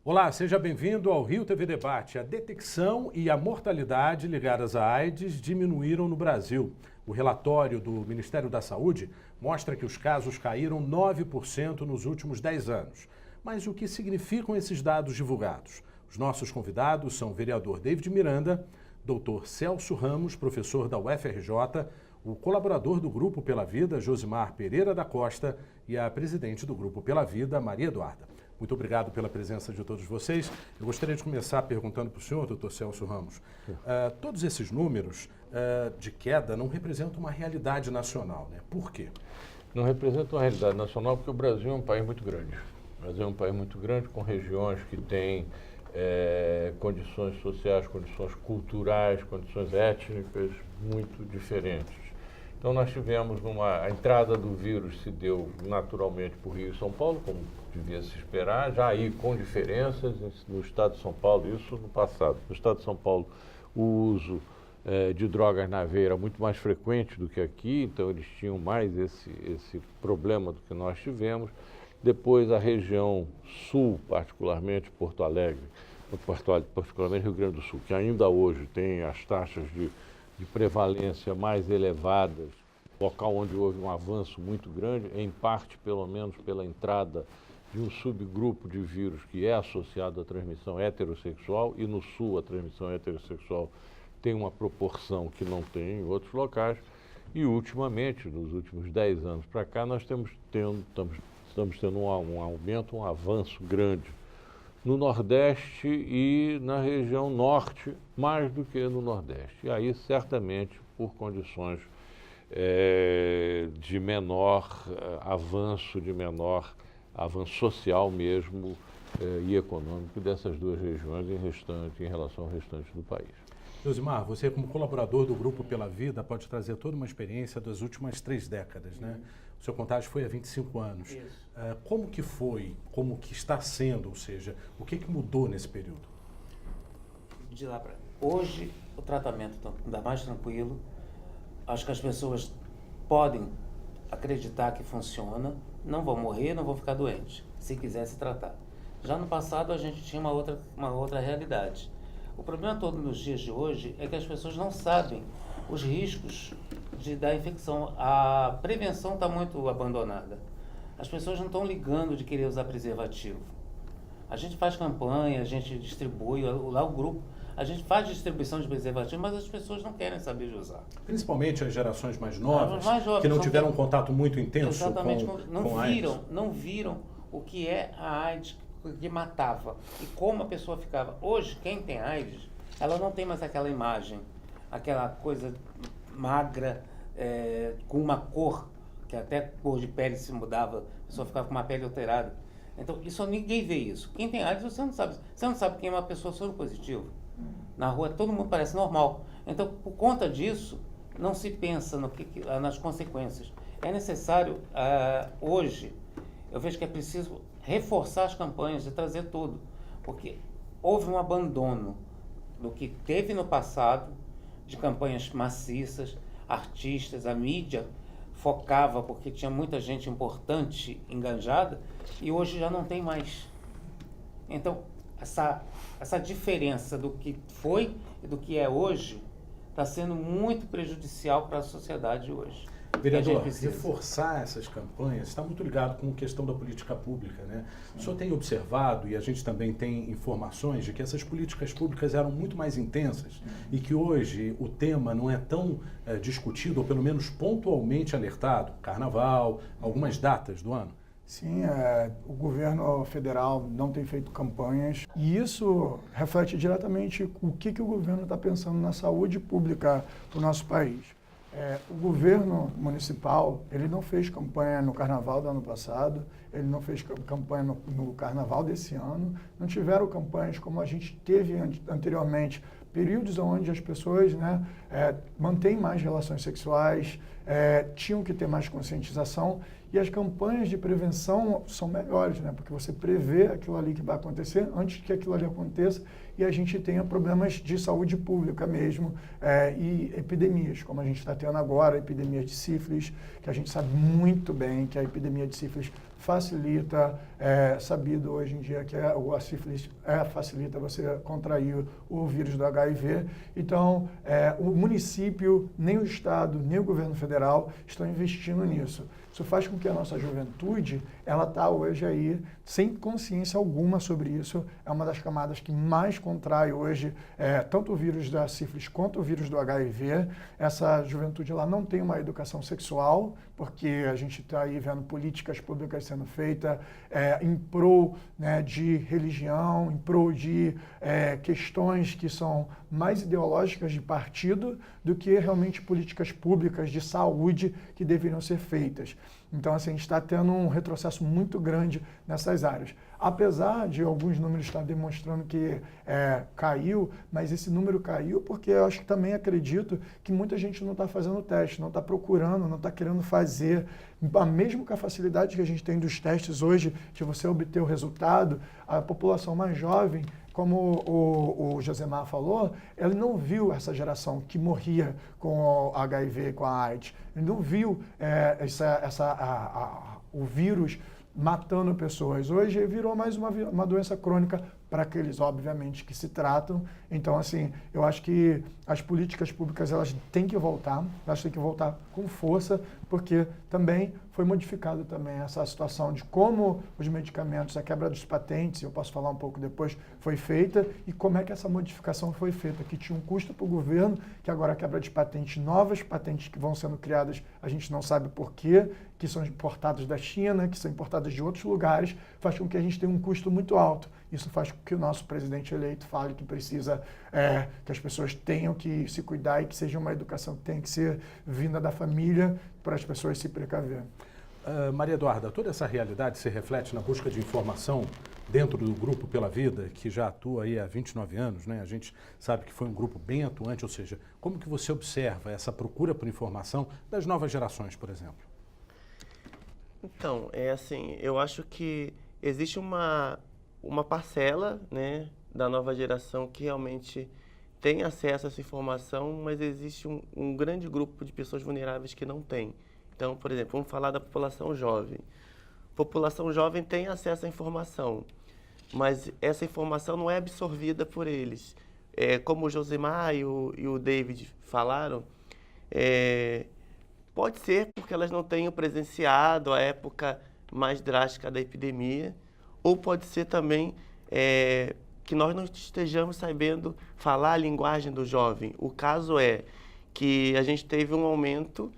Olá, seja bem-vindo ao Rio TV Debate. A detecção e a mortalidade ligadas à AIDS diminuíram no Brasil. O relatório do Ministério da Saúde mostra que os casos caíram 9% nos últimos 10 anos. Mas o que significam esses dados divulgados? Os nossos convidados são o vereador David Miranda, doutor Celso Ramos, professor da UFRJ, o colaborador do Grupo Pela Vida, Josimar Pereira da Costa, e a presidente do Grupo Pela Vida, Maria Eduarda. Muito obrigado pela presença de todos vocês. Eu gostaria de começar perguntando para o senhor, doutor Celso Ramos. Todos esses números de queda não representam uma realidade nacional, né? Por quê? Não representam uma realidade nacional porque o Brasil é um país muito grande. O Brasil é um país muito grande, com regiões que têm condições sociais, condições culturais, condições étnicas muito diferentes. Então nós tivemos a entrada do vírus se deu naturalmente por Rio e São Paulo, como devia se esperar, já aí com diferenças no estado de São Paulo, isso no passado. No estado de São Paulo o uso de drogas na veia era muito mais frequente do que aqui, então eles tinham mais esse problema do que nós tivemos. Depois a região sul, particularmente Porto Alegre, particularmente Rio Grande do Sul, que ainda hoje tem as taxas de prevalência mais elevadas, local onde houve um avanço muito grande, em parte, pelo menos, pela entrada de um subgrupo de vírus que é associado à transmissão heterossexual, e no Sul a transmissão heterossexual tem uma proporção que não tem em outros locais, e ultimamente, nos últimos 10 anos para cá, nós estamos tendo um aumento, um avanço grande no Nordeste e na região Norte, mais do que no Nordeste. E aí, certamente, por condições de menor avanço social mesmo e econômico dessas duas regiões em relação ao restante do país. Josimar, você como colaborador do Grupo Pela Vida pode trazer toda uma experiência das últimas 3 décadas, né? O seu contágio foi há 25 anos. Isso. Como que foi, como que está sendo, ou seja, o que mudou nesse período? De lá para hoje, o tratamento está mais tranquilo. Acho que as pessoas podem acreditar que funciona, não vão morrer, não vão ficar doentes, se quiser se tratar. Já no passado, a gente tinha uma outra realidade. O problema todo nos dias de hoje é que as pessoas não sabem os riscos da infecção. A prevenção está muito abandonada. As pessoas não estão ligando de querer usar preservativo. A gente faz campanha, a gente distribui, lá o grupo, a gente faz distribuição de preservativo, mas as pessoas não querem saber de usar. Principalmente as gerações mais novas, mais jovens que não tiveram um têm contato muito intenso exatamente, com a AIDS. não viram o que é a AIDS que matava e como a pessoa ficava. Hoje, quem tem AIDS, ela não tem mais aquela imagem, aquela coisa magra, com uma cor, que até a cor de pele se mudava, a pessoa ficava com uma pele alterada. Então, ninguém vê isso. Quem tem AIDS, você não sabe quem é uma pessoa soropositiva. Na rua, todo mundo parece normal. Então, por conta disso, não se pensa nas consequências. É necessário, hoje, eu vejo que é preciso reforçar as campanhas e trazer tudo, porque houve um abandono do que teve no passado, de campanhas maciças, artistas, a mídia focava porque tinha muita gente importante enganjada e hoje já não tem mais. Então, essa diferença do que foi e do que é hoje está sendo muito prejudicial para a sociedade hoje. Vereador, reforçar essas campanhas está muito ligado com a questão da política pública, né? O senhor tem observado, e a gente também tem informações, de que essas políticas públicas eram muito mais intensas e que hoje o tema não é tão discutido, ou pelo menos pontualmente alertado, carnaval, algumas datas do ano. Sim, o governo federal não tem feito campanhas e isso reflete diretamente o que o governo está pensando na saúde pública do nosso país. O governo municipal, ele não fez campanha no carnaval do ano passado, ele não fez campanha no carnaval desse ano, não tiveram campanhas como a gente teve anteriormente, períodos onde as pessoas mantêm mais relações sexuais, tinham que ter mais conscientização e as campanhas de prevenção são melhores, né? Porque você prevê aquilo ali que vai acontecer antes que aquilo ali aconteça e a gente tenha problemas de saúde pública mesmo e epidemias, como a gente está tendo agora, epidemias de sífilis, que a gente sabe muito bem que a epidemia de sífilis facilita, sabido hoje em dia que a sífilis facilita você contrair o vírus do HIV. Então, o município, nem o Estado, nem o governo federal estão investindo nisso. Isso faz com que a nossa juventude, ela está hoje aí sem consciência alguma sobre isso. É uma das camadas que mais contrai hoje tanto o vírus da sífilis quanto o vírus do HIV. Essa juventude ela não tem uma educação sexual, porque a gente está aí vendo políticas públicas sendo feitas em prol, né, de religião, em prol de questões que são mais ideológicas de partido do que realmente políticas públicas de saúde que deveriam ser feitas. Então, assim, a gente está tendo um retrocesso muito grande nessas áreas. Apesar de alguns números estar demonstrando que caiu, mas esse número caiu porque eu acho que também acredito que muita gente não está fazendo teste, não está procurando, não está querendo fazer. Mesmo com a facilidade que a gente tem dos testes hoje, de você obter o resultado, a população mais jovem, como o Josemar falou, ele não viu essa geração que morria com o HIV, com a AIDS. Ele não viu o vírus matando pessoas. Hoje virou mais uma doença crônica para aqueles, obviamente, que se tratam. Então, assim, eu acho que as políticas públicas, elas têm que voltar com força, porque também foi modificado também essa situação de como os medicamentos, a quebra dos patentes, eu posso falar um pouco depois, foi feita e como é que essa modificação foi feita, que tinha um custo para o governo, que agora a quebra de patentes, novas patentes que vão sendo criadas, a gente não sabe por quê, que são importadas da China, que são importadas de outros lugares, faz com que a gente tenha um custo muito alto. Isso faz com que o nosso presidente eleito fale que precisa, que as pessoas tenham que se cuidar e que seja uma educação que tenha que ser vinda da família para as pessoas se precaver. Maria Eduarda, toda essa realidade se reflete na busca de informação dentro do Grupo Pela Vida, que já atua aí há 29 anos, né? A gente sabe que foi um grupo bem atuante, ou seja, como que você observa essa procura por informação das novas gerações, por exemplo? Então, assim, eu acho que existe uma parcela, né, da nova geração que realmente tem acesso a essa informação, mas existe um grande grupo de pessoas vulneráveis que não tem. Então, por exemplo, vamos falar da população jovem. A população jovem tem acesso à informação, mas essa informação não é absorvida por eles. Como o Josemar e o David falaram, pode ser porque elas não tenham presenciado a época mais drástica da epidemia, ou pode ser também que nós não estejamos sabendo falar a linguagem do jovem. O caso é que a gente teve um aumento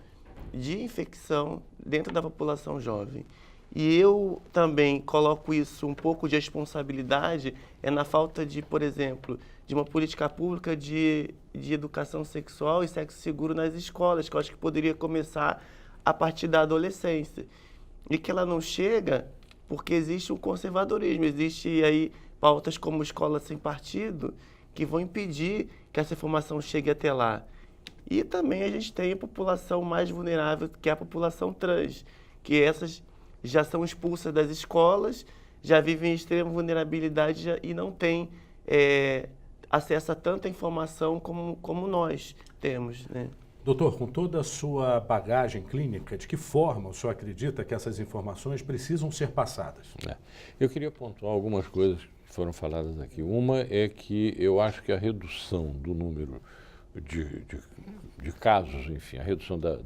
de infecção dentro da população jovem. E eu também coloco isso um pouco de responsabilidade na falta de, por exemplo, de uma política pública de educação sexual e sexo seguro nas escolas, que eu acho que poderia começar a partir da adolescência. E que ela não chega porque existe um conservadorismo, existe aí pautas como escola sem partido que vão impedir que essa informação chegue até lá. E também a gente tem a população mais vulnerável, que é a população trans, que essas já são expulsas das escolas, já vivem em extrema vulnerabilidade e não têm acesso a tanta informação como nós temos, né? Doutor, com toda a sua bagagem clínica, de que forma o senhor acredita que essas informações precisam ser passadas? Eu queria pontuar algumas coisas que foram faladas aqui. Uma é que eu acho que a redução do número de casos, enfim, a redução da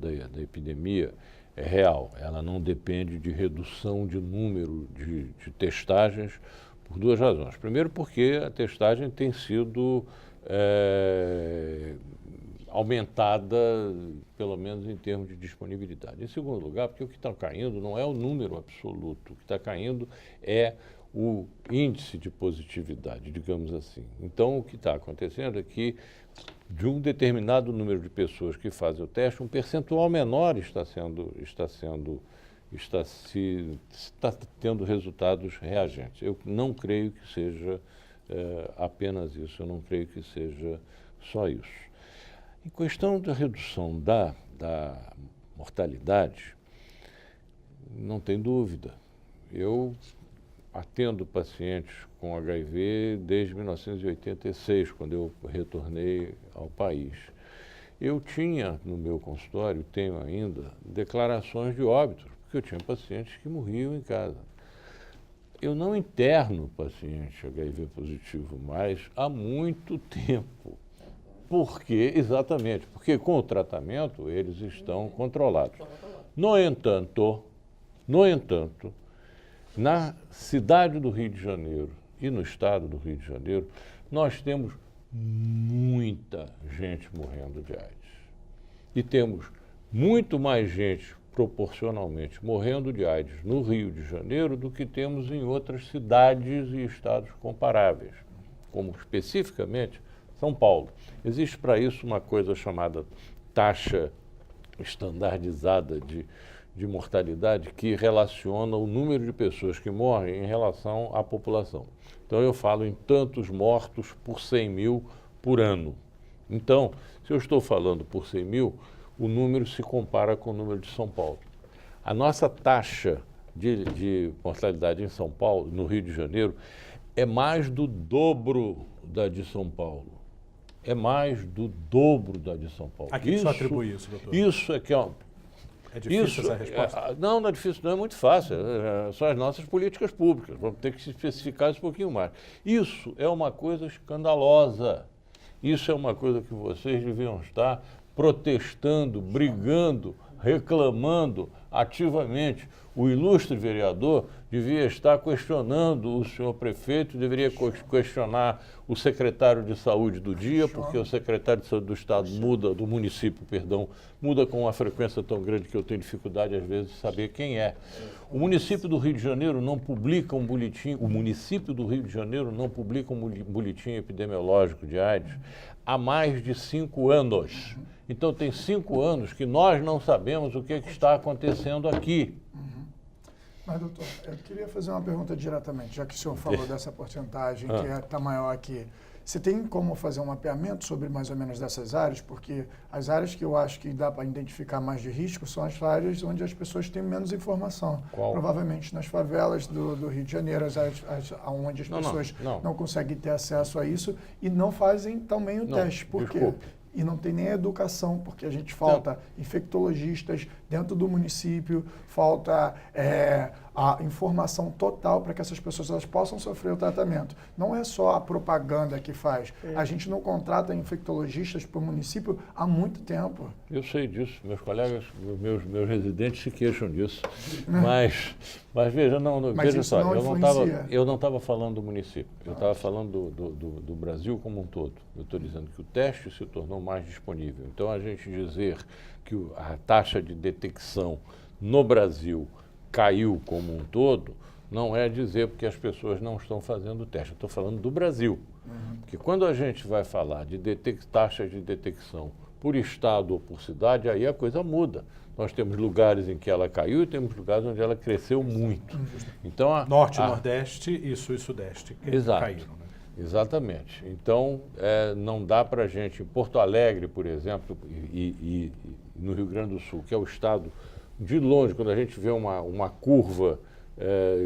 epidemia é real. Ela não depende de redução de número de testagens por duas razões. Primeiro, porque a testagem tem sido aumentada, pelo menos em termos de disponibilidade. Em segundo lugar, porque o que está caindo não é o número absoluto, o que está caindo é o índice de positividade, digamos assim. Então, o que está acontecendo é que de um determinado número de pessoas que fazem o teste, um percentual menor está tendo resultados reagentes. Eu não creio que seja apenas isso, eu não creio que seja só isso. Em questão da redução da mortalidade, não tem dúvida. Eu atendo pacientes com HIV desde 1986, quando eu retornei ao país. Eu tinha no meu consultório, tenho ainda, declarações de óbito, porque eu tinha pacientes que morriam em casa. Eu não interno paciente HIV positivo mais há muito tempo. Por quê? Exatamente, porque com o tratamento eles estão controlados. No entanto, na cidade do Rio de Janeiro e no estado do Rio de Janeiro, nós temos muita gente morrendo de AIDS. E temos muito mais gente, proporcionalmente, morrendo de AIDS no Rio de Janeiro do que temos em outras cidades e estados comparáveis, como especificamente São Paulo. Existe para isso uma coisa chamada taxa estandardizada de mortalidade que relaciona o número de pessoas que morrem em relação à população. Então, eu falo em tantos mortos por 100 mil por ano. Então, se eu estou falando por 100 mil, o número se compara com o número de São Paulo. A nossa taxa de mortalidade em São Paulo, no Rio de Janeiro, é mais do dobro da de São Paulo. É mais do dobro da de São Paulo. A quem só atribui isso, doutor? Isso é que é É difícil essa resposta? Não é difícil, não, é muito fácil. São as nossas políticas públicas. Vamos ter que se especificar isso um pouquinho mais. Isso é uma coisa escandalosa. Isso é uma coisa que vocês deviam estar protestando, brigando, reclamando ativamente. O ilustre vereador devia estar questionando o senhor prefeito, deveria questionar o secretário de saúde do dia, porque o secretário de saúde do estado muda, do município, perdão, muda com uma frequência tão grande que eu tenho dificuldade às vezes de saber quem é. O município do Rio de Janeiro não publica um boletim, o município do Rio de Janeiro não publica um boletim epidemiológico de AIDS há mais de 5 anos. Então tem 5 anos que nós não sabemos o que está acontecendo aqui. Mas, doutor, eu queria fazer uma pergunta diretamente, já que o senhor falou dessa porcentagem que está maior aqui. Você tem como fazer um mapeamento sobre mais ou menos dessas áreas? Porque as áreas que eu acho que dá para identificar mais de risco são as áreas onde as pessoas têm menos informação. Qual? Provavelmente nas favelas do Rio de Janeiro, onde as pessoas não conseguem ter acesso a isso e não fazem também o teste. Por quê? E não tem nem educação, porque a gente falta infectologistas dentro do município, falta a informação total para que essas pessoas elas possam sofrer o tratamento. Não é só a propaganda que faz. A gente não contrata infectologistas para o município há muito tempo. Eu sei disso, meus colegas, meus residentes se queixam disso. Mas veja, veja só, eu não estava falando do município, eu estava falando do Brasil como um todo. Eu estou dizendo que o teste se tornou mais disponível. Então, a gente dizer que a taxa de detecção no Brasil caiu como um todo, não é dizer porque as pessoas não estão fazendo o teste. Eu estou falando do Brasil. Porque quando a gente vai falar de taxas de detecção por estado ou por cidade, aí a coisa muda. Nós temos lugares em que ela caiu e temos lugares onde ela cresceu muito. Então, Norte, Nordeste e Sul e Sudeste caíram, né? Exatamente. Então, não dá para a gente, em Porto Alegre, por exemplo, e no Rio Grande do Sul, que é o estado de longe, quando a gente vê uma curva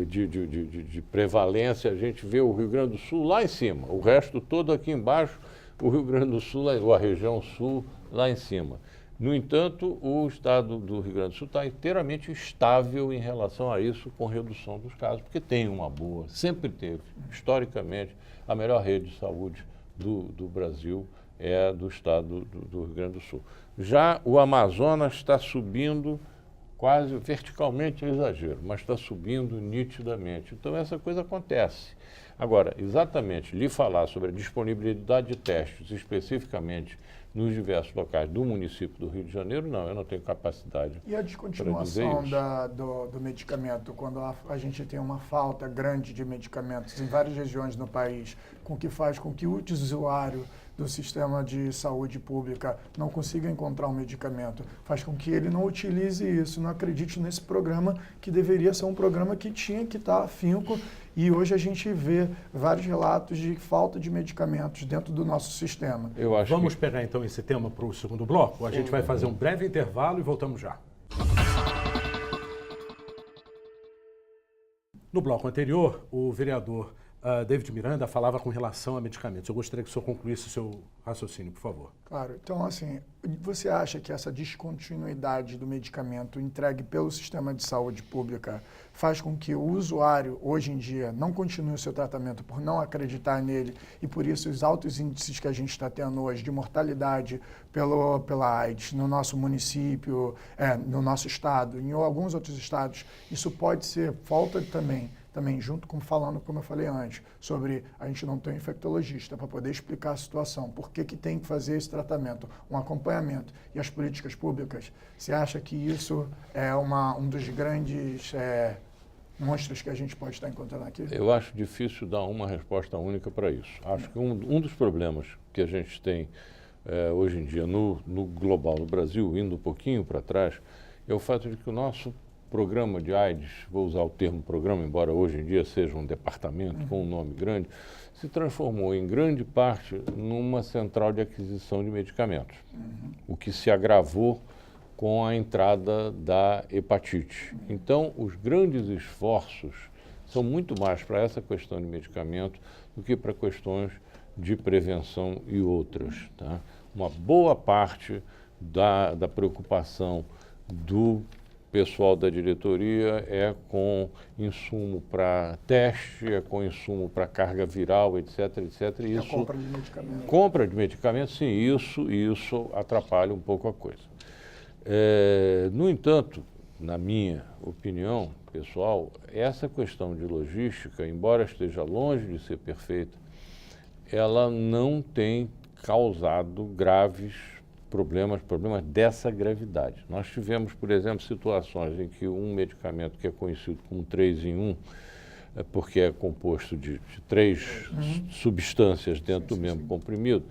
de prevalência, a gente vê o Rio Grande do Sul lá em cima, o resto todo aqui embaixo, o Rio Grande do Sul, ou a região sul, lá em cima. No entanto, o estado do Rio Grande do Sul está inteiramente estável em relação a isso, com redução dos casos, porque tem uma boa, sempre teve, historicamente, a melhor rede de saúde do Brasil é do estado do Rio Grande do Sul. Já o Amazonas está subindo quase verticalmente, é exagero, mas está subindo nitidamente. Então, essa coisa acontece. Agora, exatamente, lhe falar sobre a disponibilidade de testes, especificamente nos diversos locais do município do Rio de Janeiro, não, eu não tenho capacidade. E a descontinuação do medicamento, quando a gente tem uma falta grande de medicamentos em várias regiões no país, com que faz com que o usuário do sistema de saúde pública não consiga encontrar um medicamento, faz com que ele não utilize isso, não acredite nesse programa, que deveria ser um programa que tinha que estar afinco, e hoje a gente vê vários relatos de falta de medicamentos dentro do nosso sistema. Vamos pegar então esse tema para o segundo bloco? A gente vai fazer um breve intervalo e voltamos já. No bloco anterior, o vereador David Miranda falava com relação a medicamentos. Eu gostaria que o senhor concluísse o seu raciocínio, por favor. Claro. Então, assim, você acha que essa descontinuidade do medicamento entregue pelo sistema de saúde pública faz com que o usuário, hoje em dia, não continue o seu tratamento por não acreditar nele e, por isso, os altos índices que a gente está tendo hoje de mortalidade pela AIDS no nosso município, no nosso estado, em alguns outros estados, isso pode ser falta também junto com falando, como eu falei antes, sobre a gente não ter um infectologista para poder explicar a situação, por que tem que fazer esse tratamento, um acompanhamento e as políticas públicas. Você acha que isso é um dos grandes monstros que a gente pode estar encontrando aqui? Eu acho difícil dar uma resposta única para isso. Acho que um dos problemas que a gente tem hoje em dia no global, no Brasil, indo um pouquinho para trás, é o fato de que o nosso programa de AIDS, vou usar o termo programa, embora hoje em dia seja um departamento com um nome grande, se transformou em grande parte numa central de aquisição de medicamentos, o que se agravou com a entrada da hepatite. Então, os grandes esforços são muito mais para essa questão de medicamento do que para questões de prevenção e outras. Tá? Uma boa parte da preocupação do pessoal da diretoria é com insumo para teste, é com insumo para carga viral, etc, etc. E isso, compra de medicamentos. Compra de medicamentos, sim, isso atrapalha um pouco a coisa. No entanto, na minha opinião pessoal, essa questão de logística, embora esteja longe de ser perfeita, ela não tem causado graves problemas dessa gravidade. Nós tivemos, por exemplo, situações em que um medicamento que é conhecido como 3 em 1, porque é composto de 3 substâncias dentro do mesmo comprimido,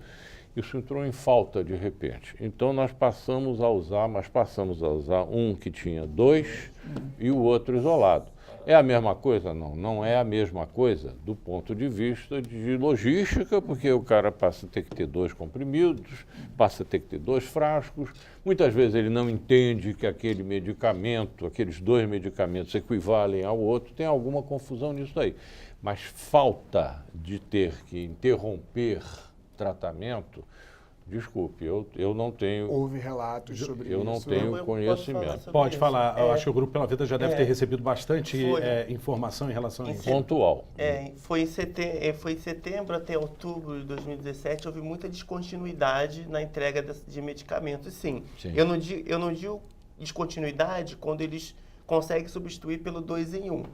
isso entrou em falta de repente. Então nós passamos a usar um que tinha 2 e o outro isolado. É a mesma coisa? Não, não é a mesma coisa do ponto de vista de logística, porque o cara passa a ter que ter 2 comprimidos, passa a ter que ter 2 frascos. Muitas vezes ele não entende que aquele medicamento, aqueles 2 medicamentos equivalem ao outro, tem alguma confusão nisso aí. Mas falta de ter que interromper tratamento, desculpe, eu não tenho... Houve relatos sobre isso. Eu não tenho conhecimento. Pode falar. Eu acho que o Grupo Pela Vida já deve ter recebido bastante informação em relação a isso. Pontual. Foi em setembro até outubro de 2017, houve muita descontinuidade na entrega de medicamentos, sim. Eu não digo descontinuidade quando eles conseguem substituir pelo 2 em 1.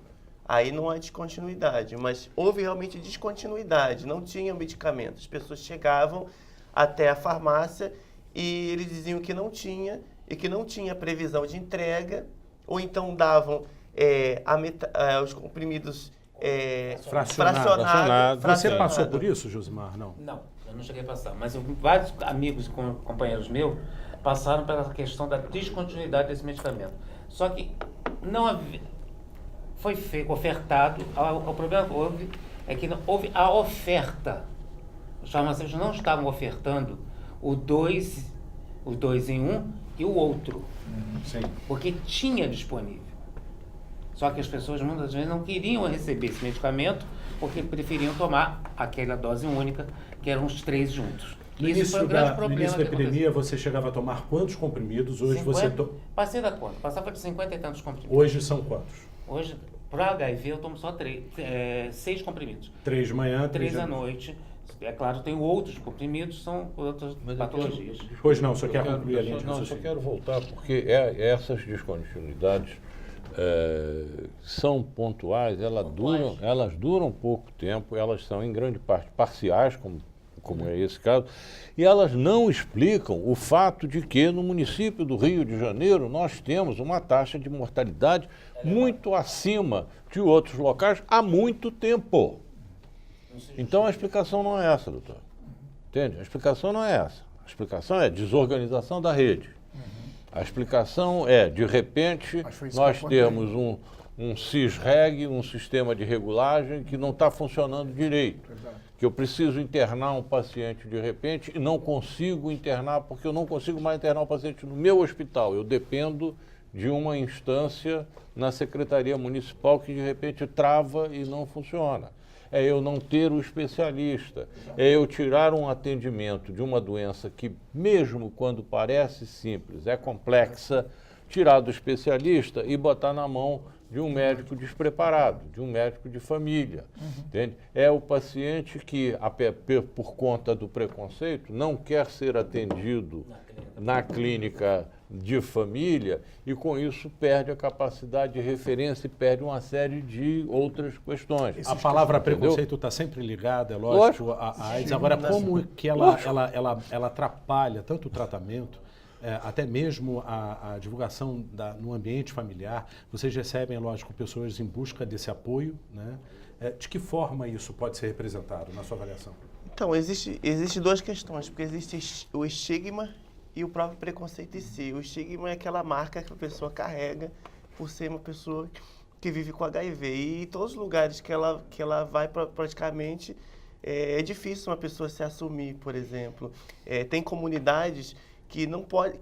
Aí não há descontinuidade, mas houve realmente descontinuidade, não tinha medicamento. As pessoas chegavam até a farmácia e eles diziam que não tinha e que não tinha previsão de entrega, ou então davam os comprimidos fracionados. Você passou por isso, Josimar? Não. Não, eu não cheguei a passar, mas vários amigos e companheiros meus passaram pela questão da descontinuidade desse medicamento. Só que não havia, foi ofertado, o problema que houve é que não houve a oferta. Os farmacêuticos não estavam ofertando o 2 em 1 e o outro, Sim. porque tinha disponível. Só que as pessoas muitas vezes não queriam receber esse medicamento porque preferiam tomar aquela dose única, que eram os 3 juntos. No início da epidemia, você chegava a tomar quantos comprimidos? Hoje 50, passei da conta, passava de 50 e tantos comprimidos. Hoje são quantos? Hoje, para HIV, eu tomo só 6 comprimidos. 3 de manhã, 3 à noite. É claro, tem outros comprimidos, são outras patologias. Pois não, só quer concluir a linha de Não, raciocínio. só quero voltar, porque essas descontinuidades são pontuais, elas duram pouco tempo, elas são em grande parte parciais, como é esse caso, e elas não explicam o fato de que no município do Rio de Janeiro nós temos uma taxa de mortalidade muito acima de outros locais há muito tempo. Então a explicação não é essa, doutor. Entende? A explicação não é essa. A explicação é desorganização da rede. A explicação é, de repente, nós temos um CIS-REG, um sistema de regulagem que não está funcionando direito. Que eu preciso internar um paciente de repente e não consigo internar porque eu não consigo mais internar o paciente no meu hospital. Eu dependo de uma instância na Secretaria Municipal que de repente trava e não funciona. é eu não ter o especialista, é eu tirar um atendimento de uma doença que, mesmo quando parece simples, é complexa, tirar do especialista e botar na mão de um médico despreparado, de um médico de família, entende? É o paciente que, por conta do preconceito, não quer ser atendido na clínica de família e, com isso, perde a capacidade de referência e perde uma série de outras questões. A palavra entendeu? preconceito está sempre ligada, é lógico, à AIDS. Agora, como que ela atrapalha tanto o tratamento, até mesmo a divulgação no ambiente familiar? Vocês recebem, é lógico, pessoas em busca desse apoio, né? De que forma isso pode ser representado na sua avaliação? Então, existe duas questões, porque existe o estigma e o próprio preconceito em si. O estigma é aquela marca que a pessoa carrega por ser uma pessoa que vive com HIV. E em todos os lugares que ela vai, praticamente, é difícil uma pessoa se assumir, por exemplo. Tem comunidades que não pode,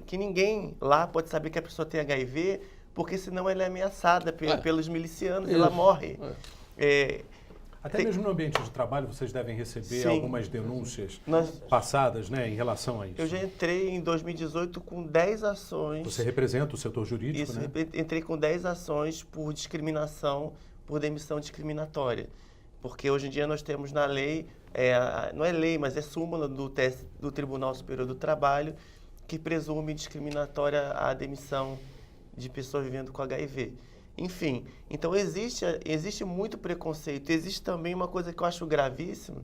que ninguém lá pode saber que a pessoa tem HIV, porque senão ela é ameaçada pelos milicianos e ela morre. Até mesmo no ambiente de trabalho vocês devem receber algumas denúncias passadas, né, em relação a isso. Eu já entrei em 2018 com 10 ações. Você representa o setor jurídico, isso, né? Entrei com 10 ações por discriminação, por demissão discriminatória. Porque hoje em dia nós temos na lei, não é lei, mas é súmula do Tribunal Superior do Trabalho, que presume discriminatória a demissão de pessoas vivendo com HIV. Enfim, então existe muito preconceito. Existe também uma coisa que eu acho gravíssima,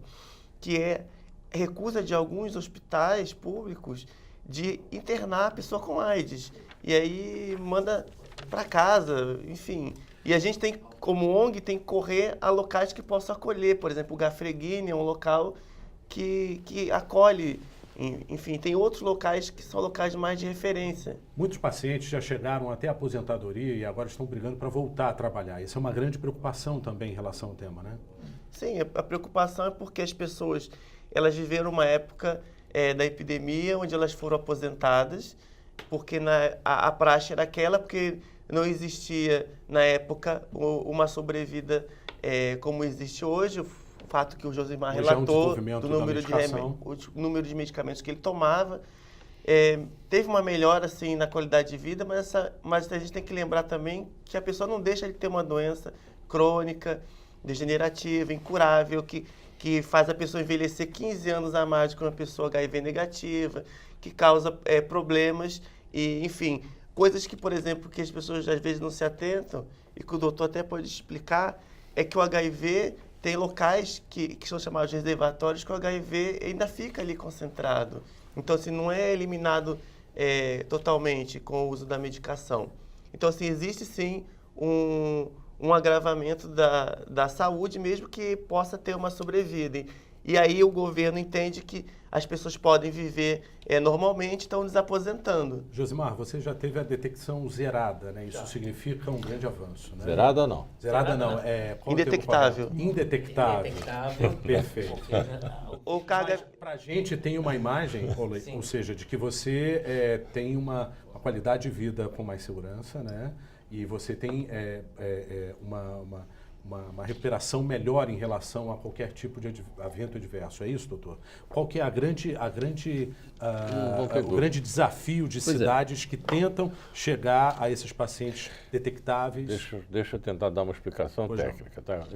que é a recusa de alguns hospitais públicos de internar a pessoa com AIDS. E aí manda para casa, enfim. E a gente tem, como ONG, tem que correr a locais que possam acolher. Por exemplo, o Gafreguine é um local que acolhe. Enfim, tem outros locais que são locais mais de referência. Muitos pacientes já chegaram até a aposentadoria e agora estão brigando para voltar a trabalhar. Isso é uma grande preocupação também em relação ao tema, né? Sim, a preocupação é porque as pessoas, elas viveram uma época da epidemia onde elas foram aposentadas, porque a praxe era aquela, porque não existia na época uma sobrevida como existe hoje. O fato que o Josimar relatou do número de medicamentos que ele tomava. Teve uma melhora assim, na qualidade de vida, mas a gente tem que lembrar também que a pessoa não deixa de ter uma doença crônica, degenerativa, incurável, que faz a pessoa envelhecer 15 anos a mais que uma pessoa HIV negativa, que causa problemas e, enfim, coisas que, por exemplo, que as pessoas às vezes não se atentam e que o doutor até pode explicar, é que o HIV tem locais que são chamados de reservatórios que o HIV ainda fica ali concentrado. Então, assim, não é eliminado totalmente com o uso da medicação. Então, assim, existe sim um agravamento da saúde, mesmo que possa ter uma sobrevida. E aí o governo entende que as pessoas podem viver normalmente, estão desaposentando. Josimar, você já teve a detecção zerada, né? Isso significa um grande avanço, né? Zerada não. Zerada não. Indetectável. Indetectável. Perfeito. O carga... Para a gente tem uma imagem, ou seja, de que você tem uma qualidade de vida com mais segurança, né? E você tem uma recuperação melhor em relação a qualquer tipo de evento adverso. É isso, doutor? Qual que é o grande desafio de cidades que tentam chegar a esses pacientes detectáveis? Deixa eu tentar dar uma explicação técnica. Tá?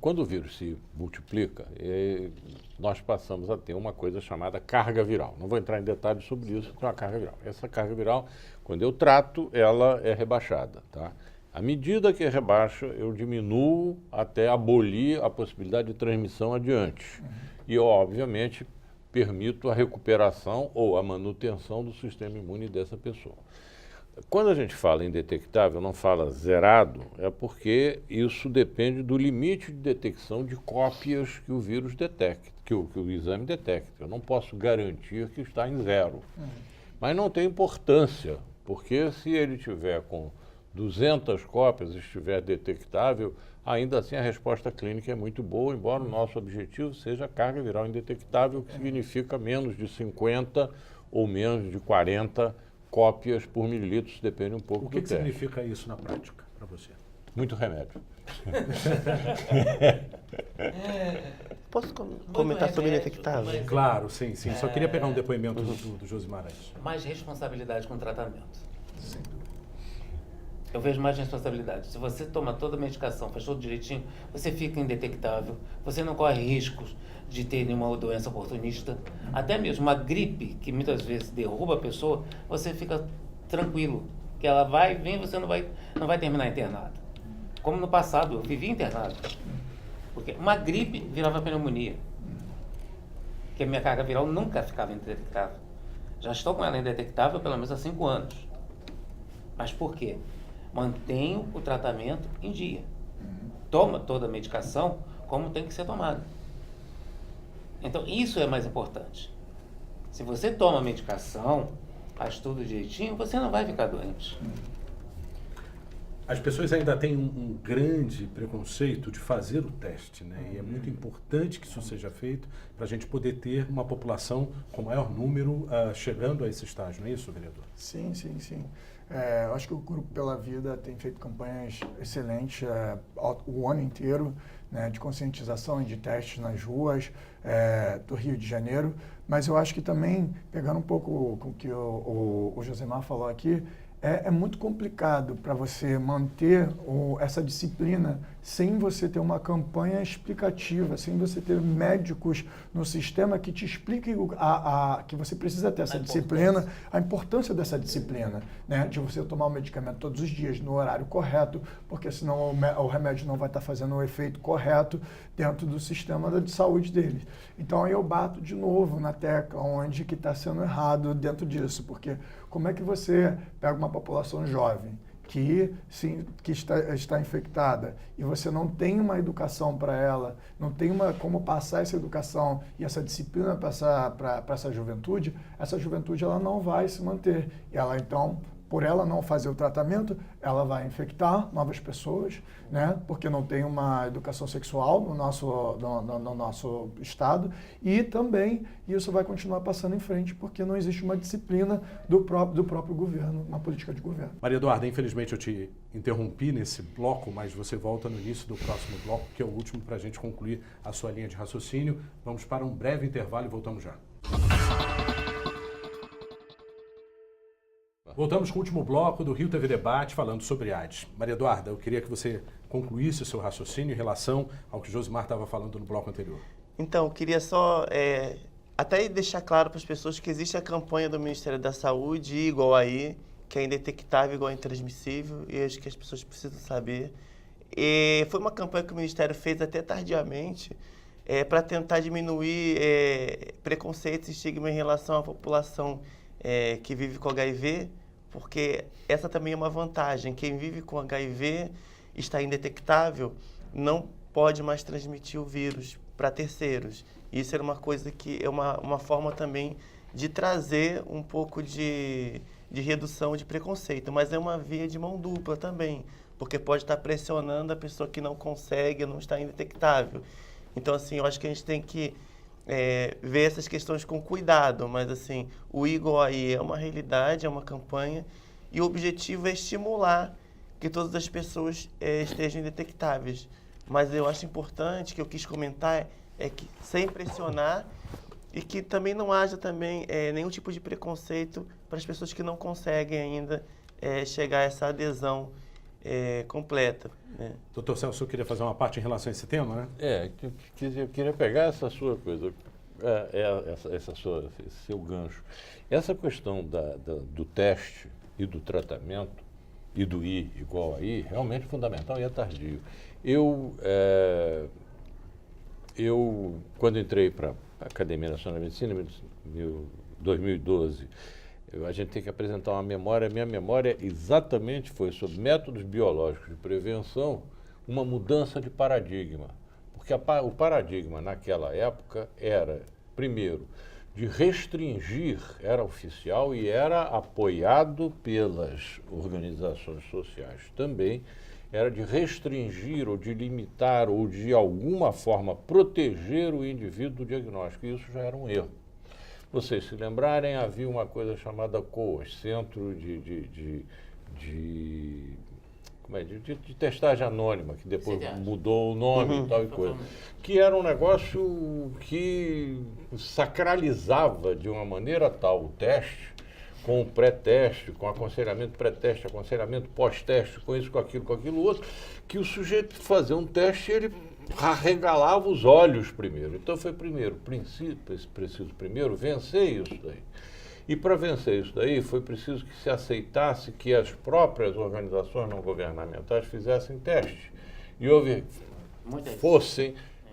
Quando o vírus se multiplica, nós passamos a ter uma coisa chamada carga viral. Não vou entrar em detalhes sobre isso, é uma carga viral. Essa carga viral, quando eu trato, ela é rebaixada, tá? À medida que rebaixa, eu diminuo até abolir a possibilidade de transmissão adiante. E eu, obviamente, permito a recuperação ou a manutenção do sistema imune dessa pessoa. Quando a gente fala em detectável, não fala zerado, é porque isso depende do limite de detecção de cópias que o vírus detecta, que o exame detecta. Eu não posso garantir que está em zero. Mas não tem importância, porque se ele tiver com 200 cópias estiver detectável, ainda assim a resposta clínica é muito boa, embora o nosso objetivo seja carga viral indetectável, que significa menos de 50 ou menos de 40 cópias por mililitro, depende um pouco do teste. O que significa isso na prática para você? Muito remédio. Posso comentar sobre remédio, indetectável? mas- Claro, sim, sim. Só queria pegar um depoimento do Josimar antes. Mais responsabilidade com o tratamento. Sem dúvida. Eu vejo mais responsabilidade. Se você toma toda a medicação, faz tudo direitinho, você fica indetectável, você não corre riscos de ter nenhuma doença oportunista. Até mesmo uma gripe, que muitas vezes derruba a pessoa, você fica tranquilo, que ela vai vir e você não vai terminar internado. Como no passado, eu vivia internado. Porque uma gripe virava pneumonia. Porque a minha carga viral nunca ficava indetectável. Já estou com ela indetectável pelo menos há 5 anos. Mas por quê? Mantenho o tratamento em dia. Toma toda a medicação como tem que ser tomada. Então, isso é mais importante. Se você toma a medicação, faz tudo direitinho, você não vai ficar doente. As pessoas ainda têm um grande preconceito de fazer o teste, né? E é muito importante que isso seja feito para a gente poder ter uma população com maior número chegando a esse estágio, não é isso, vereador? Sim, sim, sim. Eu acho que o Grupo Pela Vida tem feito campanhas excelentes o ano inteiro, né, de conscientização e de testes nas ruas do Rio de Janeiro, mas eu acho que também, pegando um pouco com o que o Josimar falou aqui, é muito complicado para você manter essa disciplina sem você ter uma campanha explicativa, sem você ter médicos no sistema que te expliquem que você precisa ter essa disciplina, a importância dessa disciplina, né? De você tomar o medicamento todos os dias, no horário correto, porque senão o remédio não vai estar fazendo o efeito correto dentro do sistema de saúde deles. Então aí eu bato de novo na tecla onde que está sendo errado dentro disso, porque como é que você pega uma população jovem que está infectada e você não tem uma educação para ela, não tem como passar essa educação e essa disciplina para essa juventude ela não vai se manter. E ela então, por ela não fazer o tratamento, ela vai infectar novas pessoas, né? Porque não tem uma educação sexual no nosso estado, e também isso vai continuar passando em frente porque não existe uma disciplina do próprio governo, uma política de governo. Maria Eduarda, infelizmente eu te interrompi nesse bloco, mas você volta no início do próximo bloco, que é o último para a gente concluir a sua linha de raciocínio. Vamos para um breve intervalo e voltamos já. Voltamos com o último bloco do Rio TV Debate, falando sobre AIDS. Maria Eduarda, eu queria que você concluísse o seu raciocínio em relação ao que o Josimar estava falando no bloco anterior. Então, eu queria só até deixar claro para as pessoas que existe a campanha do Ministério da Saúde, igual aí, que é indetectável, igual intransmissível, e acho que as pessoas precisam saber. E foi uma campanha que o Ministério fez até tardiamente, para tentar diminuir preconceitos e estigma em relação à população que vive com HIV, porque essa também é uma vantagem. Quem vive com HIV, está indetectável, não pode mais transmitir o vírus para terceiros. Isso era uma coisa que é uma forma também de trazer um pouco de redução de preconceito, mas é uma via de mão dupla também, porque pode estar pressionando a pessoa que não consegue, não está indetectável. Então, assim, eu acho que a gente tem que ver essas questões com cuidado, mas assim, o Igual Aí é uma realidade, é uma campanha, e o objetivo é estimular que todas as pessoas estejam indetectáveis. Mas eu acho importante, que eu quis comentar, que sem pressionar, e que também não haja também nenhum tipo de preconceito para as pessoas que não conseguem ainda chegar a essa adesão completa, né? Doutor Celso, eu queria fazer uma parte em relação a esse tema, né? Eu queria pegar essa sua coisa, esse seu gancho. Essa questão do teste e do tratamento, e do I igual aí, realmente fundamental e é tardio. Eu quando entrei para a Academia Nacional de Medicina, em 2012, a gente tem que apresentar uma memória. Minha memória exatamente foi sobre métodos biológicos de prevenção, uma mudança de paradigma. Porque o paradigma naquela época era, primeiro, de restringir, era oficial e era apoiado pelas organizações sociais também, era de restringir ou de limitar ou de alguma forma proteger o indivíduo do diagnóstico. E isso já era um erro. Vocês se lembrarem, havia uma coisa chamada COAS, Centro de testagem anônima, que depois CDA. mudou o nome e tal e coisa. Que era um negócio que sacralizava de uma maneira tal o teste, com o pré-teste, com aconselhamento pré-teste, aconselhamento pós-teste, com isso, com aquilo outro, que o sujeito fazia um teste e ele arregalava os olhos primeiro. Então foi preciso primeiro vencer isso daí. E para vencer isso daí foi preciso que se aceitasse que as próprias organizações não governamentais fizessem teste. E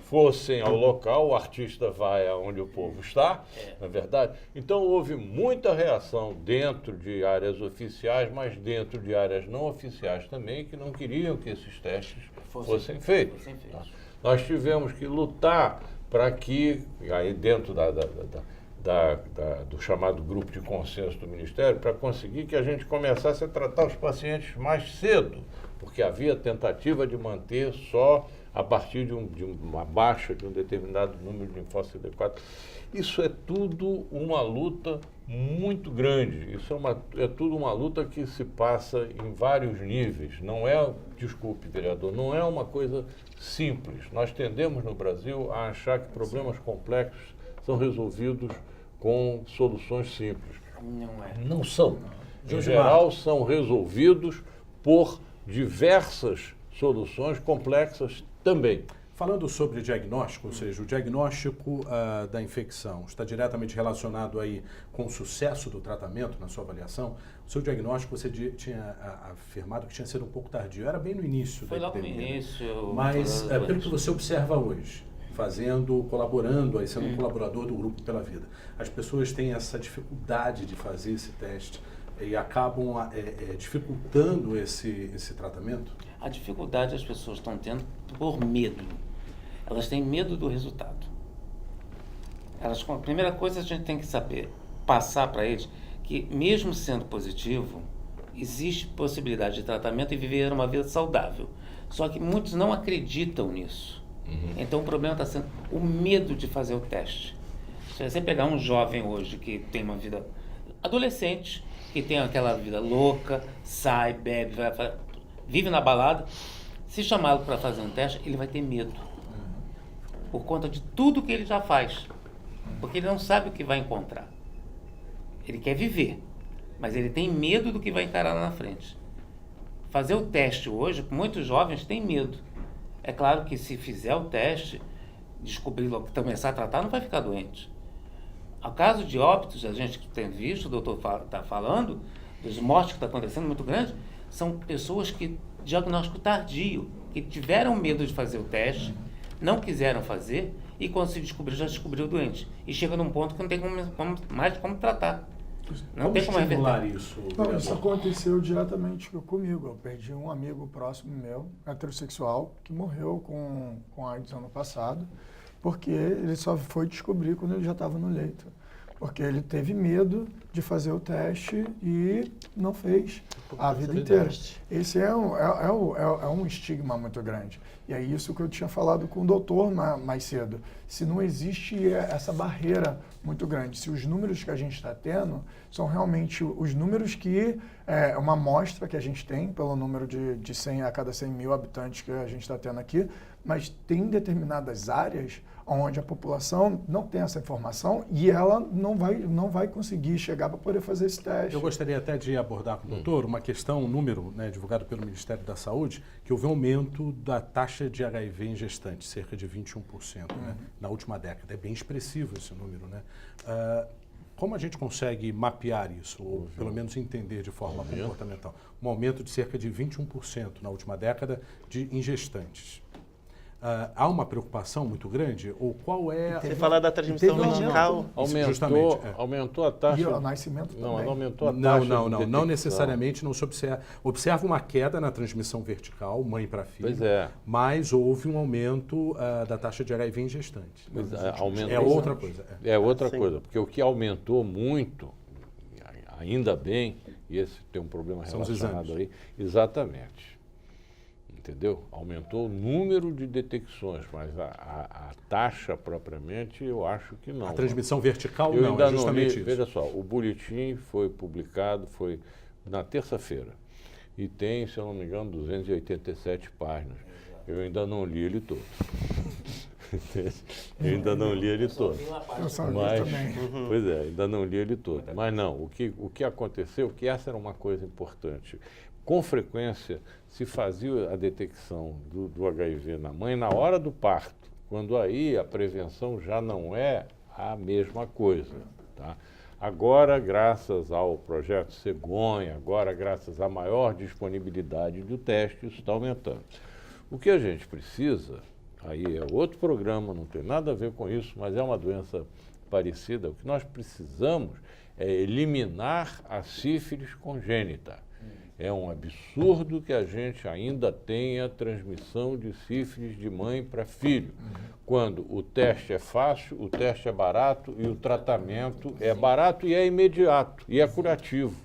fossem ao local, o artista vai aonde o povo está, na verdade. Então houve muita reação dentro de áreas oficiais, mas dentro de áreas não oficiais também, que não queriam que esses testes fossem feitos. Nós tivemos que lutar para que, aí dentro do chamado grupo de consenso do Ministério, para conseguir que a gente começasse a tratar os pacientes mais cedo, porque havia tentativa de manter só a partir de uma baixa de um determinado número de linfócitos CD4. Isso é tudo uma luta muito grande. Isso é tudo uma luta que se passa em vários níveis. Não é, desculpe, vereador, não é uma coisa simples. Nós tendemos no Brasil a achar que problemas complexos são resolvidos com soluções simples. Não são. Em geral, são resolvidos por diversas soluções complexas também. Falando sobre diagnóstico, ou seja, o diagnóstico da infecção está diretamente relacionado aí com o sucesso do tratamento, na sua avaliação. O seu diagnóstico, você tinha afirmado que tinha sido um pouco tardio. Era bem no início da epidemia. Foi logo no início. Mas, pelo que você observa hoje, colaborando, aí sendo um colaborador do Grupo Pela Vida, as pessoas têm essa dificuldade de fazer esse teste e acabam dificultando esse tratamento? A dificuldade as pessoas estão tendo por medo. Elas têm medo do resultado. A primeira coisa a gente tem que saber, passar para eles, que mesmo sendo positivo, existe possibilidade de tratamento e viver uma vida saudável. Só que muitos não acreditam nisso. Então o problema está sendo o medo de fazer o teste. Se você pegar um jovem hoje que tem uma vida adolescente, que tem aquela vida louca, sai, bebe, vive na balada, se chamá-lo para fazer um teste, ele vai ter medo. Por conta de tudo que ele já faz. Porque ele não sabe o que vai encontrar. Ele quer viver, mas ele tem medo do que vai encarar lá na frente. Fazer o teste hoje, muitos jovens têm medo. É claro que se fizer o teste, descobrir logo, começar a tratar, não vai ficar doente. O caso de óbitos, a gente tem visto, o doutor está falando, dos mortes que está acontecendo muito grande, são pessoas que, diagnóstico tardio, que tiveram medo de fazer o teste, não quiseram fazer, e quando se descobriu, já descobriu doente. E chega num ponto que não tem mais como tratar. Não tem como estimular isso? Não, isso aconteceu diretamente comigo. Eu perdi um amigo próximo meu, heterossexual, que morreu com AIDS ano passado, porque ele só foi descobrir quando ele já estava no leito. Porque ele teve medo de fazer o teste e não fez a vida inteira. Esse é um estigma muito grande. E é isso que eu tinha falado com o doutor mais cedo. Se não existe essa barreira muito grande, se os números que a gente está tendo são realmente os números que é uma amostra que a gente tem, pelo número de 100 a cada 100 mil habitantes que a gente está tendo aqui, mas tem determinadas áreas onde a população não tem essa informação e ela não vai conseguir chegar para poder fazer esse teste. Eu gostaria até de abordar com o doutor uma questão, um número divulgado pelo Ministério da Saúde, que houve um aumento da taxa de HIV em gestantes, cerca de 21%, na última década. É bem expressivo esse número, né? Como a gente consegue mapear isso, ou pelo menos entender de forma comportamental? Um aumento de cerca de 21% na última década em gestantes. Há uma preocupação muito grande? Ou qual é... Você fala da transmissão vertical? Aumentou a taxa... E o nascimento também. Não aumentou a taxa Não necessariamente, não se observa uma queda na transmissão vertical, mãe para filho, pois é. Mas houve um aumento da taxa de HIV em gestantes. Aumentou, é outra coisa. É outra coisa, porque o que aumentou muito, ainda bem, e esse tem um problema relacionado aí, exatamente. Entendeu? Aumentou o número de detecções, mas a taxa propriamente eu acho que não. A transmissão vertical eu não, ainda é justamente não li, isso. Veja só, o boletim foi publicado, foi na terça-feira. e tem, se eu não me engano, 287 páginas. Eu ainda não li ele todo. Eu ainda não li ele todo. Eu só vi Mas, também. pois é, ainda não li ele todo. Mas não, o que aconteceu, que essa era uma coisa importante. Com frequência se fazia a detecção do HIV na mãe na hora do parto, quando aí a prevenção já não é a mesma coisa. Tá? Agora, graças ao projeto Cegonha, agora graças à maior disponibilidade do teste, isso está aumentando. O que a gente precisa, aí é outro programa, não tem nada a ver com isso, mas é uma doença parecida. O que nós precisamos é eliminar a sífilis congênita. É um absurdo que a gente ainda tenha transmissão de sífilis de mãe para filho, quando o teste é fácil, o teste é barato e o tratamento é barato e é imediato e é curativo.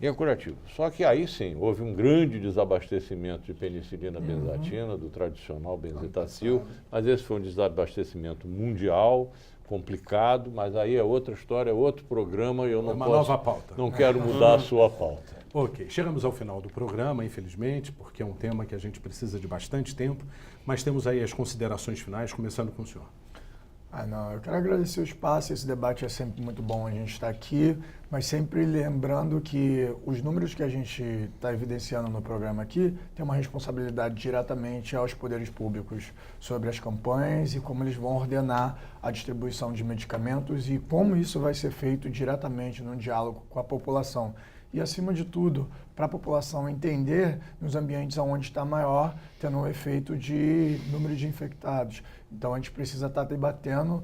E é curativo. Só que aí sim, houve um grande desabastecimento de penicilina benzatina, do tradicional benzetacil, mas esse foi um desabastecimento mundial, complicado, mas aí é outra história, é outro programa e eu não uma posso, nova pauta. não quero mudar a sua pauta. Ok, chegamos ao final do programa, infelizmente, porque é um tema que a gente precisa de bastante tempo, mas temos aí as considerações finais, começando com o senhor. Não, eu quero agradecer o espaço, esse debate é sempre muito bom a gente estar aqui, mas sempre lembrando que os números que a gente está evidenciando no programa aqui tem uma responsabilidade diretamente aos poderes públicos sobre as campanhas e como eles vão ordenar a distribuição de medicamentos e como isso vai ser feito diretamente no diálogo com a população. E, acima de tudo, para a população entender nos ambientes onde está maior, tendo um efeito de número de infectados. Então, a gente precisa estar debatendo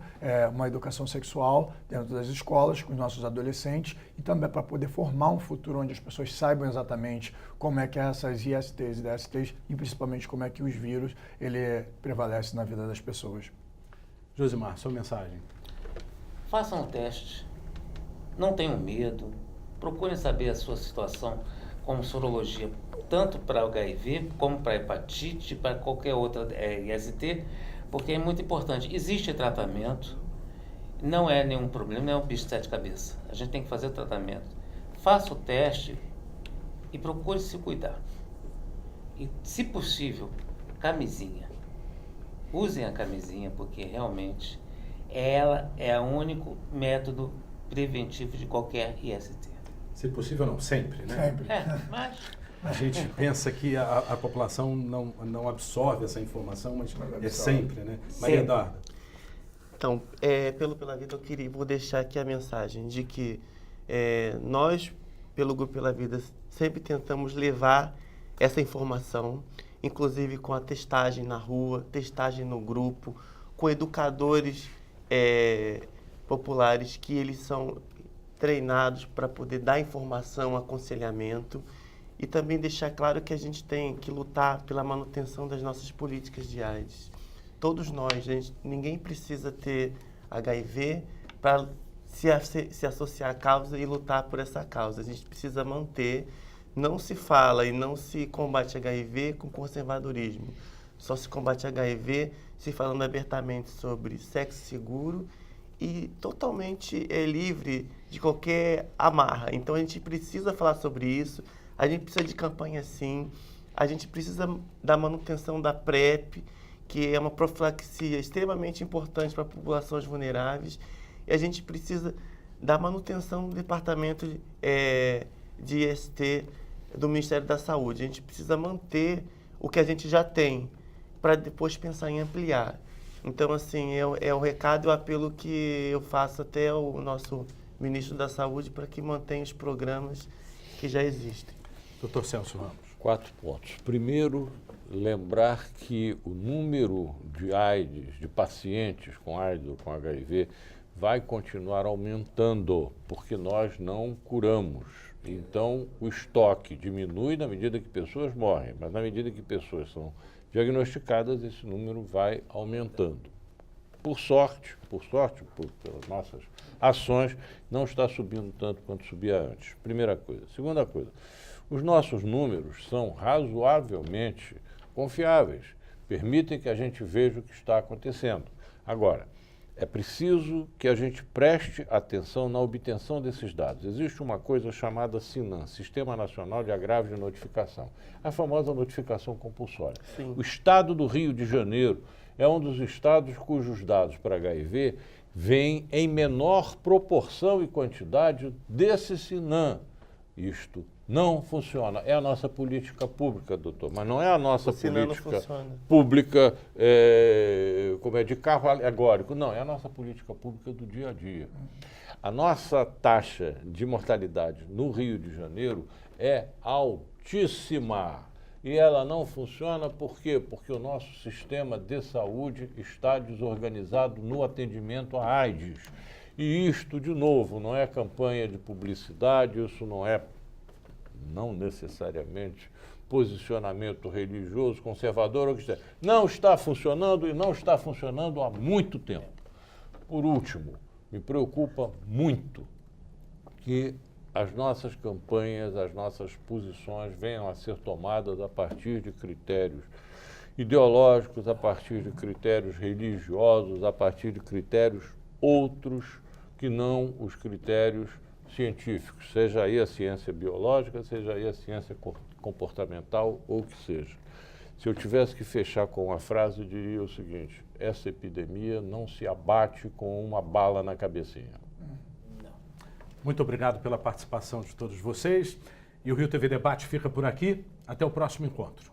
uma educação sexual dentro das escolas, com os nossos adolescentes, e também para poder formar um futuro onde as pessoas saibam exatamente como é que essas ISTs e DSTs, e principalmente como é que os vírus, ele prevalece na vida das pessoas. Josimar, sua mensagem. Façam um teste, não tenham medo, procurem saber a sua situação como sorologia, tanto para o HIV, como para a hepatite, para qualquer outra IST, porque é muito importante. Existe tratamento, não é nenhum problema, não é um bicho de sete cabeças. A gente tem que fazer o tratamento. Faça o teste e procure se cuidar. E, se possível, camisinha. Usem a camisinha, porque realmente ela é o único método preventivo de qualquer IST. Se possível, não, sempre, né? Sempre. Mas A gente pensa que a população não absorve essa informação, mas é sempre, né? Maria Eduarda. Então, pelo Pela Vida, vou deixar aqui a mensagem de que nós, pelo Grupo Pela Vida, sempre tentamos levar essa informação, inclusive com a testagem na rua, testagem no grupo, com educadores populares que eles são treinados para poder dar informação, aconselhamento e também deixar claro que a gente tem que lutar pela manutenção das nossas políticas de AIDS. Todos nós, ninguém precisa ter HIV para se associar à causa e lutar por essa causa. A gente precisa manter, não se fala e não se combate HIV com conservadorismo. Só se combate HIV se falando abertamente sobre sexo seguro e totalmente livre de qualquer amarra. Então a gente precisa falar sobre isso, a gente precisa de campanha sim, a gente precisa da manutenção da PrEP, que é uma profilaxia extremamente importante para populações vulneráveis, e a gente precisa da manutenção do departamento de IST do Ministério da Saúde. A gente precisa manter o que a gente já tem, para depois pensar em ampliar. Então, assim, é o recado e o apelo que eu faço até o nosso ministro da Saúde para que mantenha os programas que já existem. Dr. Celso Ramos. 4 pontos. Primeiro, lembrar que o número de AIDS, de pacientes com AIDS ou com HIV, vai continuar aumentando, porque nós não curamos. Então, o estoque diminui na medida que pessoas morrem, mas na medida que pessoas são diagnosticadas, esse número vai aumentando. Por sorte, pelas nossas ações, não está subindo tanto quanto subia antes. Primeira coisa. Segunda coisa, os nossos números são razoavelmente confiáveis, permitem que a gente veja o que está acontecendo. Agora, É preciso que a gente preste atenção na obtenção desses dados. Existe uma coisa chamada SINAM, Sistema Nacional de Agravos de Notificação, a famosa notificação compulsória. Sim. O estado do Rio de Janeiro é um dos estados cujos dados para HIV vêm em menor proporção e quantidade desse SINAM. Isto não funciona. É a nossa política pública, doutor, mas não é a nossa política pública como é de carro alegórico. Não, é a nossa política pública do dia a dia. A nossa taxa de mortalidade no Rio de Janeiro é altíssima. E ela não funciona por quê? Porque o nosso sistema de saúde está desorganizado no atendimento à AIDS. E isto, de novo, não é campanha de publicidade, isso não necessariamente posicionamento religioso, conservador, ou o que seja. Não está funcionando e não está funcionando há muito tempo. Por último, me preocupa muito que as nossas campanhas, as nossas posições venham a ser tomadas a partir de critérios ideológicos, a partir de critérios religiosos, a partir de critérios outros que não os critérios científicos, seja aí a ciência biológica, seja aí a ciência comportamental ou o que seja. Se eu tivesse que fechar com uma frase, eu diria o seguinte: essa epidemia não se abate com uma bala na cabecinha. Muito obrigado pela participação de todos vocês. E o Rio TV Debate fica por aqui. Até o próximo encontro.